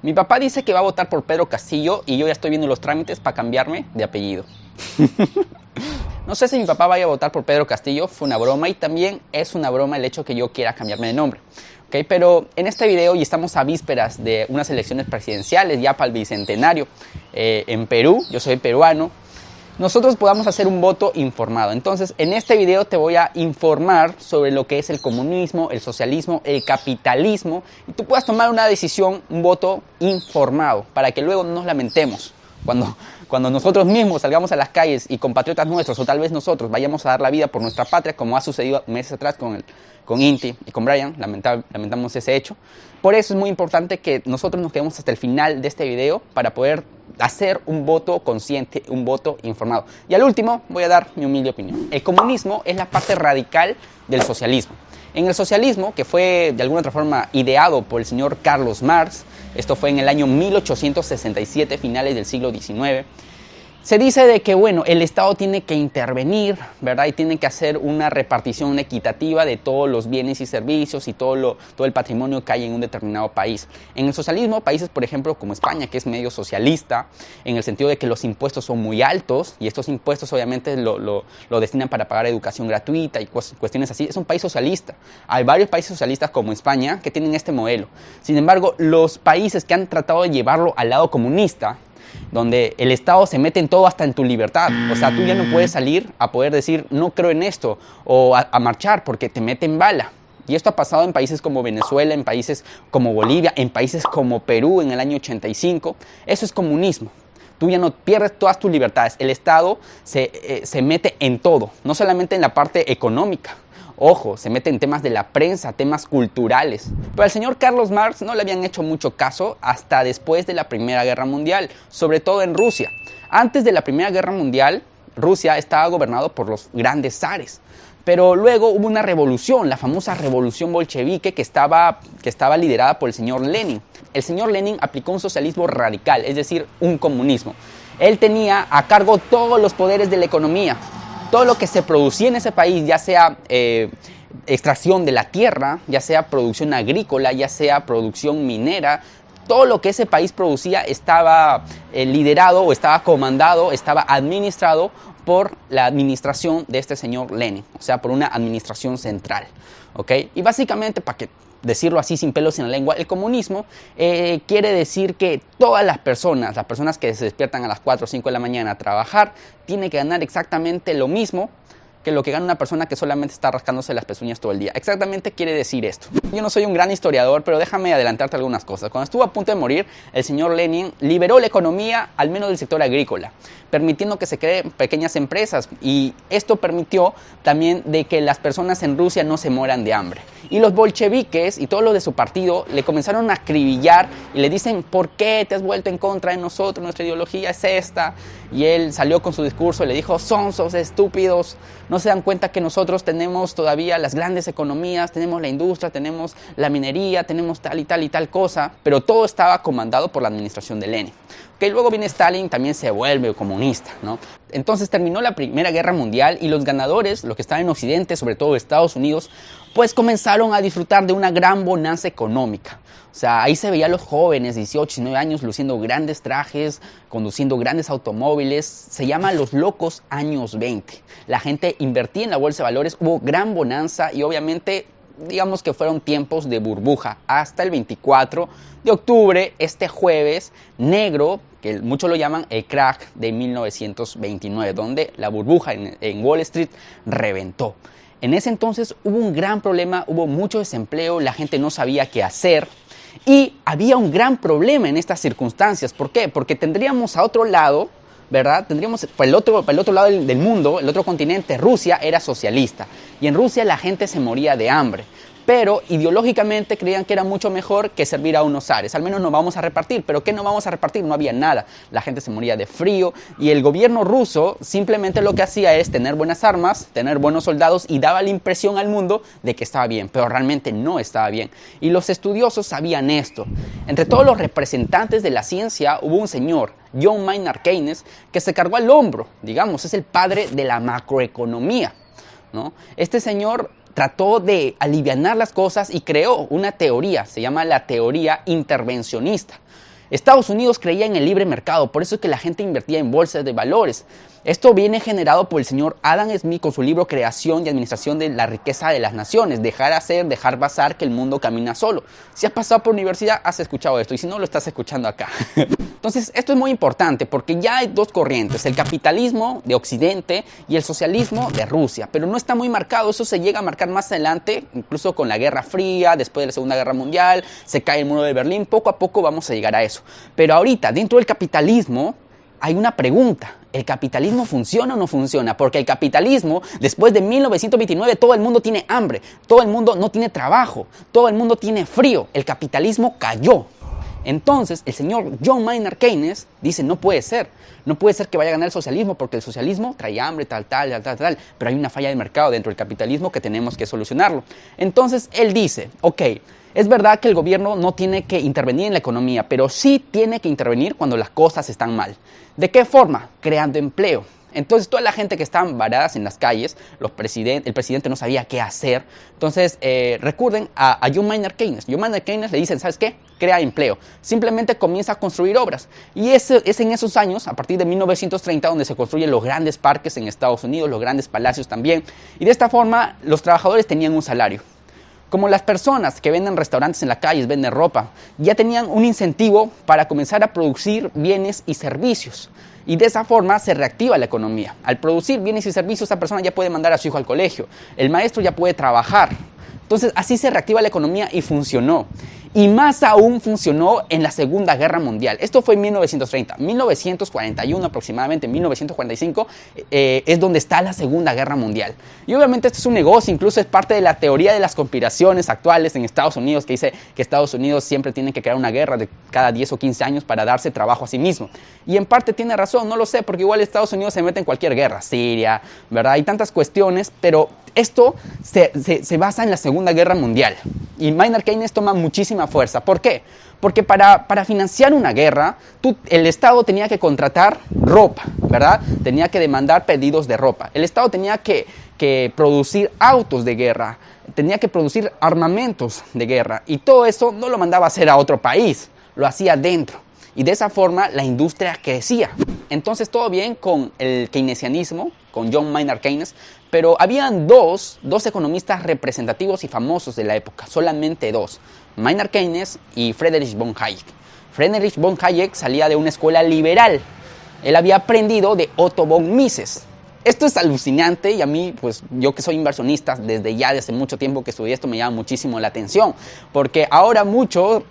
Mi papá dice que va a votar por Pedro Castillo y yo ya estoy viendo los trámites para cambiarme de apellido. No sé si mi papá vaya a votar por Pedro Castillo, fue una broma y también es una broma el hecho que yo quiera cambiarme de nombre. ¿Okay? Pero en este video, y estamos a vísperas de unas elecciones presidenciales ya para el bicentenario en Perú, yo soy peruano, nosotros podamos hacer un voto informado. Entonces, en este video te voy a informar sobre lo que es el comunismo, el socialismo, el capitalismo, y tú puedas tomar una decisión, un voto informado, para que luego no nos lamentemos cuando nosotros mismos salgamos a las calles y compatriotas nuestros, o tal vez nosotros, vayamos a dar la vida por nuestra patria, como ha sucedido meses atrás con Inti y con Brian, lamentamos ese hecho. Por eso es muy importante que nosotros nos quedemos hasta el final de este video para poder hacer un voto consciente, un voto informado. Y al último voy a dar mi humilde opinión. El comunismo es la parte radical del socialismo. En el socialismo, que fue de alguna otra forma ideado por el señor Carlos Marx, esto fue en el año 1867, finales del siglo XIX, se dice de que, bueno, el Estado tiene que intervenir, ¿verdad? Y tiene que hacer una repartición equitativa de todos los bienes y servicios y todo el patrimonio que hay en un determinado país. En el socialismo, países, por ejemplo, como España, que es medio socialista, en el sentido de que los impuestos son muy altos, y estos impuestos obviamente lo destinan para pagar educación gratuita y cuestiones así. Es un país socialista. Hay varios países socialistas como España que tienen este modelo. Sin embargo, los países que han tratado de llevarlo al lado comunista, donde el Estado se mete en todo, hasta en tu libertad. O sea, tú ya no puedes salir a poder decir, no creo en esto, o a marchar porque te meten bala. Y esto ha pasado en países como Venezuela, en países como Bolivia, en países como Perú en el año 85. Eso es comunismo. Tú ya no pierdes todas tus libertades. El Estado se mete en todo, no solamente en la parte económica. Ojo, se mete en temas de la prensa, temas culturales. Pero al señor Carlos Marx no le habían hecho mucho caso hasta después de la Primera Guerra Mundial, sobre todo en Rusia. Antes de la Primera Guerra Mundial, Rusia estaba gobernado por los grandes zares. Pero luego hubo una revolución, la famosa revolución bolchevique que estaba liderada por el señor Lenin. El señor Lenin aplicó un socialismo radical, es decir, un comunismo. Él tenía a cargo todos los poderes de la economía. Todo lo que se producía en ese país, ya sea extracción de la tierra, ya sea producción agrícola, ya sea producción minera, todo lo que ese país producía estaba liderado o estaba comandado, estaba administrado por la administración de este señor Lenin, o sea, por una administración central, ¿ok? Y básicamente, para que decirlo así sin pelos en la lengua, el comunismo quiere decir que todas las personas que se despiertan a las 4 o 5 de la mañana a trabajar, tienen que ganar exactamente lo mismo que lo que gana una persona que solamente está rascándose las pezuñas todo el día. Exactamente quiere decir esto. Yo no soy un gran historiador, pero déjame adelantarte algunas cosas. Cuando estuvo a punto de morir, el señor Lenin liberó la economía, al menos del sector agrícola, permitiendo que se creen pequeñas empresas, y esto permitió también de que las personas en Rusia no se mueran de hambre. Y los bolcheviques y todos los de su partido le comenzaron a acribillar y le dicen, ¿por qué te has vuelto en contra de nosotros? Nuestra ideología es esta. Y él salió con su discurso y le dijo, sonsos, estúpidos, no se dan cuenta que nosotros tenemos todavía las grandes economías, tenemos la industria, tenemos la minería, tenemos tal y tal y tal cosa, pero todo estaba comandado por la administración de Lenin. Okay, luego viene Stalin, también se vuelve comunista, ¿no? Entonces terminó la Primera Guerra Mundial y los ganadores, los que estaban en Occidente, sobre todo Estados Unidos, pues comenzaron a disfrutar de una gran bonanza económica. O sea, ahí se veía a los jóvenes, 18, 19 años, luciendo grandes trajes, conduciendo grandes automóviles. Se llama los locos años 20. La gente invertía en la bolsa de valores, hubo gran bonanza y obviamente, digamos que fueron tiempos de burbuja. Hasta el 24 de octubre, este jueves negro, que muchos lo llaman el crack de 1929, donde la burbuja en Wall Street reventó. En ese entonces hubo un gran problema, hubo mucho desempleo, la gente no sabía qué hacer. Y había un gran problema en estas circunstancias. ¿Por qué? Porque tendríamos a otro lado, ¿verdad? Tendríamos para el otro lado del mundo, el otro continente, Rusia era socialista. Y en Rusia la gente se moría de hambre. Pero ideológicamente creían que era mucho mejor que servir a unos zares. Al menos nos vamos a repartir. ¿Pero qué no vamos a repartir? No había nada. La gente se moría de frío y el gobierno ruso simplemente lo que hacía es tener buenas armas, tener buenos soldados y daba la impresión al mundo de que estaba bien, pero realmente no estaba bien. Y los estudiosos sabían esto. Entre todos los representantes de la ciencia hubo un señor, John Maynard Keynes, que se cargó al hombro, digamos, es el padre de la macroeconomía, ¿no? Este señor trató de alivianar las cosas y creó una teoría, se llama la teoría intervencionista. Estados Unidos creía en el libre mercado, por eso es que la gente invertía en bolsas de valores. Esto viene generado por el señor Adam Smith con su libro Creación y Administración de la Riqueza de las Naciones. Dejar hacer, dejar pasar, que el mundo camina solo. Si has pasado por universidad, has escuchado esto, y si no, lo estás escuchando acá. Entonces, esto es muy importante porque ya hay dos corrientes, el capitalismo de Occidente y el socialismo de Rusia, pero no está muy marcado. Eso se llega a marcar más adelante, incluso con la Guerra Fría, después de la Segunda Guerra Mundial, se cae el muro de Berlín, poco a poco vamos a llegar a eso. Pero ahorita, dentro del capitalismo, hay una pregunta. ¿El capitalismo funciona o no funciona? Porque el capitalismo, después de 1929, todo el mundo tiene hambre, todo el mundo no tiene trabajo, todo el mundo tiene frío. El capitalismo cayó. Entonces, el señor John Maynard Keynes dice, no puede ser que vaya a ganar el socialismo, porque el socialismo trae hambre, tal, pero hay una falla de mercado dentro del capitalismo que tenemos que solucionarlo. Entonces, él dice, ok, es verdad que el gobierno no tiene que intervenir en la economía, pero sí tiene que intervenir cuando las cosas están mal. ¿De qué forma? Creando empleo. Entonces, toda la gente que estaban varadas en las calles, el presidente no sabía qué hacer. Entonces, recurren a John Maynard Keynes. John Maynard Keynes le dicen, ¿sabes qué? Crea empleo. Simplemente comienza a construir obras. Y es en esos años, a partir de 1930, donde se construyen los grandes parques en Estados Unidos, los grandes palacios también. Y de esta forma, los trabajadores tenían un salario. Como las personas que venden restaurantes en la calle, venden ropa, ya tenían un incentivo para comenzar a producir bienes y servicios. Y de esa forma se reactiva la economía. Al producir bienes y servicios, esa persona ya puede mandar a su hijo al colegio. El maestro ya puede trabajar. Entonces, así se reactiva la economía y funcionó. Y más aún funcionó en la Segunda Guerra Mundial. Esto fue en 1930. 1941 aproximadamente, 1945, es donde está la Segunda Guerra Mundial. Y obviamente esto es un negocio, incluso es parte de la teoría de las conspiraciones actuales en Estados Unidos, que dice que Estados Unidos siempre tiene que crear una guerra de cada 10 o 15 años para darse trabajo a sí mismo. Y en parte tiene razón, no lo sé, porque igual Estados Unidos se mete en cualquier guerra, Siria, ¿verdad? Hay tantas cuestiones, pero esto se basa en la Segunda Guerra Mundial. Y Maynard Keynes toma muchísima fuerza. ¿Por qué? Porque para financiar una guerra, el Estado tenía que contratar ropa, ¿verdad? Tenía que demandar pedidos de ropa. El Estado tenía que producir autos de guerra, tenía que producir armamentos de guerra. Y todo eso no lo mandaba a hacer a otro país, lo hacía dentro. Y de esa forma la industria crecía. Entonces todo bien con el keynesianismo, con John Maynard Keynes, pero habían dos economistas representativos y famosos de la época, solamente dos, Maynard Keynes y Friedrich von Hayek. Friedrich von Hayek salía de una escuela liberal. Él había aprendido de Otto von Mises. Esto es alucinante y a mí, pues yo que soy inversionista desde hace mucho tiempo que estudié esto, me llama muchísimo la atención, porque ahora muchos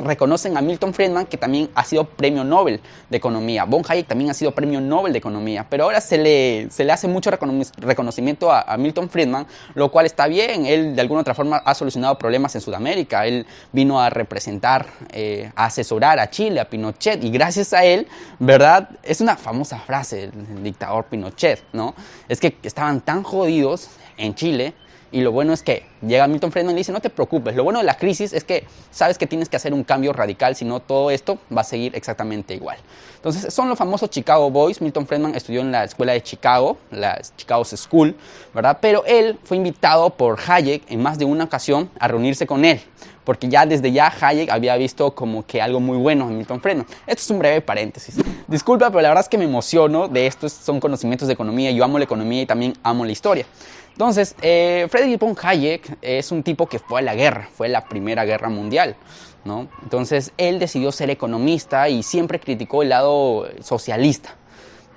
reconocen a Milton Friedman, que también ha sido premio Nobel de Economía. Von Hayek también ha sido premio Nobel de Economía, pero ahora se le hace mucho reconocimiento a Milton Friedman, lo cual está bien. Él de alguna otra forma ha solucionado problemas en Sudamérica. Él vino a representar, a asesorar a Chile, a Pinochet, y gracias a él, ¿verdad? Es una famosa frase del dictador Pinochet, ¿no? Es que estaban tan jodidos en Chile, y lo bueno es que llega Milton Friedman y le dice, no te preocupes, lo bueno de la crisis es que sabes que tienes que hacer un cambio radical, si no todo esto va a seguir exactamente igual. Entonces son los famosos Chicago Boys. Milton Friedman estudió en la escuela de Chicago, la Chicago's School, ¿verdad? Pero él fue invitado por Hayek en más de una ocasión a reunirse con él, porque desde ya Hayek había visto como que algo muy bueno en Milton Friedman. Esto es un breve paréntesis. Disculpa, pero la verdad es que me emociono de estos, son conocimientos de economía. Yo amo la economía y también amo la historia. Entonces, Friedrich von Hayek es un tipo que fue a la guerra, fue la Primera Guerra Mundial, ¿no? Entonces, él decidió ser economista y siempre criticó el lado socialista,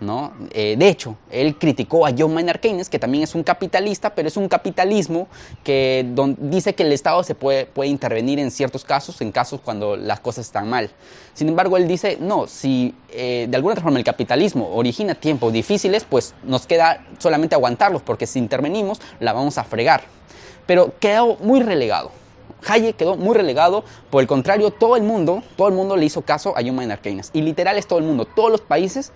¿no? De hecho, él criticó a John Maynard Keynes, que también es un capitalista, pero es un capitalismo que dice que el Estado se puede intervenir en ciertos casos, en casos cuando las cosas están mal. Sin embargo, él dice, no, si de alguna otra forma el capitalismo origina tiempos difíciles, pues nos queda solamente aguantarlos, porque si intervenimos la vamos a fregar. Pero quedó muy relegado. Hayek quedó muy relegado. Por el contrario, todo el mundo le hizo caso a John Maynard Keynes. Y literal es todo el mundo, todos los países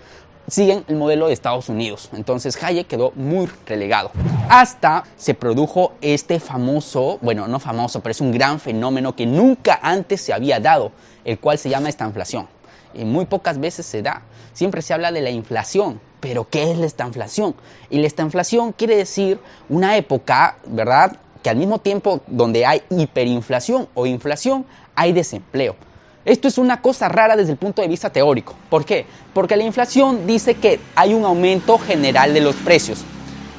siguen el modelo de Estados Unidos. Entonces Hayek quedó muy relegado. Hasta se produjo este famoso, bueno, no famoso, pero es un gran fenómeno que nunca antes se había dado, el cual se llama estanflación. Y muy pocas veces se da. Siempre se habla de la inflación. ¿Pero qué es la estanflación? Y la estanflación quiere decir una época, ¿verdad?, que al mismo tiempo donde hay hiperinflación o inflación, hay desempleo. Esto es una cosa rara desde el punto de vista teórico. ¿Por qué? Porque la inflación dice que hay un aumento general de los precios.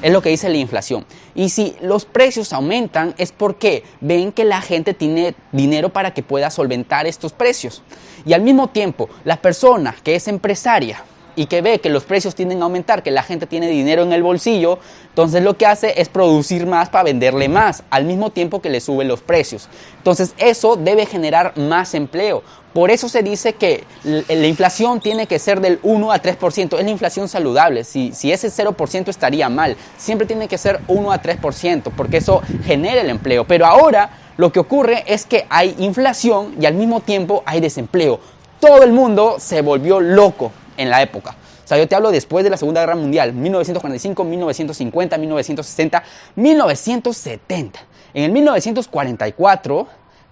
Es lo que dice la inflación. Y si los precios aumentan es porque ven que la gente tiene dinero para que pueda solventar estos precios. Y al mismo tiempo, la persona que es empresaria y que ve que los precios tienden a aumentar, que la gente tiene dinero en el bolsillo, entonces lo que hace es producir más para venderle más, al mismo tiempo que le suben los precios. Entonces eso debe generar más empleo. Por eso se dice que la inflación tiene que ser del 1 a 3%. Es la inflación saludable. Si ese 0% estaría mal. Siempre tiene que ser 1 a 3%, porque eso genera el empleo. Pero ahora lo que ocurre es que hay inflación y al mismo tiempo hay desempleo. Todo el mundo se volvió loco en la época. O sea, yo te hablo después de la Segunda Guerra Mundial, 1945, 1950, 1960, 1970. En el 1944,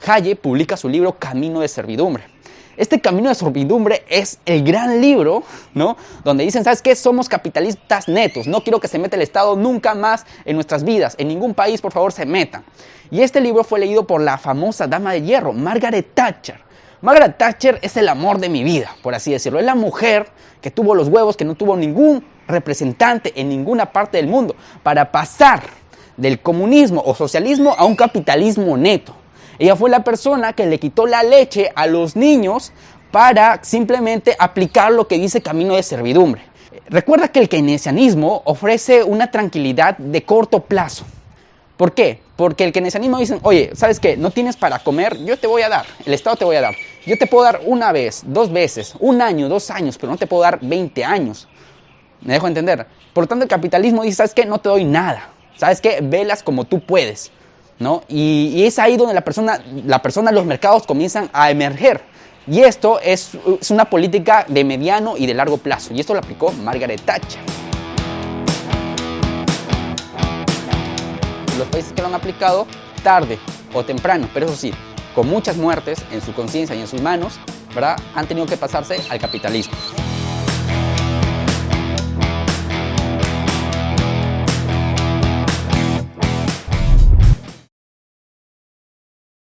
Hayek publica su libro Camino de Servidumbre. Este Camino de Servidumbre es el gran libro, ¿no? Donde dicen, ¿sabes qué? Somos capitalistas netos. No quiero que se meta el Estado nunca más en nuestras vidas. En ningún país, por favor, se metan. Y este libro fue leído por la famosa dama de hierro, Margaret Thatcher. Margaret Thatcher es el amor de mi vida, por así decirlo. Es la mujer que tuvo los huevos que no tuvo ningún representante en ninguna parte del mundo para pasar del comunismo o socialismo a un capitalismo neto. Ella fue la persona que le quitó la leche a los niños para simplemente aplicar lo que dice Camino de Servidumbre. Recuerda que el keynesianismo ofrece una tranquilidad de corto plazo. ¿Por qué? Porque el keynesianismo dice, oye, ¿sabes qué? No tienes para comer, yo te voy a dar, el Estado te voy a dar. Yo te puedo dar una vez, 2 veces, 1 año, 2 años, pero no te puedo dar 20 años. ¿Me dejo entender? Por lo tanto, el capitalismo dice, ¿sabes qué? No te doy nada. ¿Sabes qué? Velas como tú puedes, ¿no? Y es ahí donde los mercados comienzan a emerger. Y esto es una política de mediano y de largo plazo. Y esto lo aplicó Margaret Thatcher. Los países que lo han aplicado tarde o temprano, pero eso sí, con muchas muertes en su conciencia y en sus manos, ¿verdad? Han tenido que pasarse al capitalismo.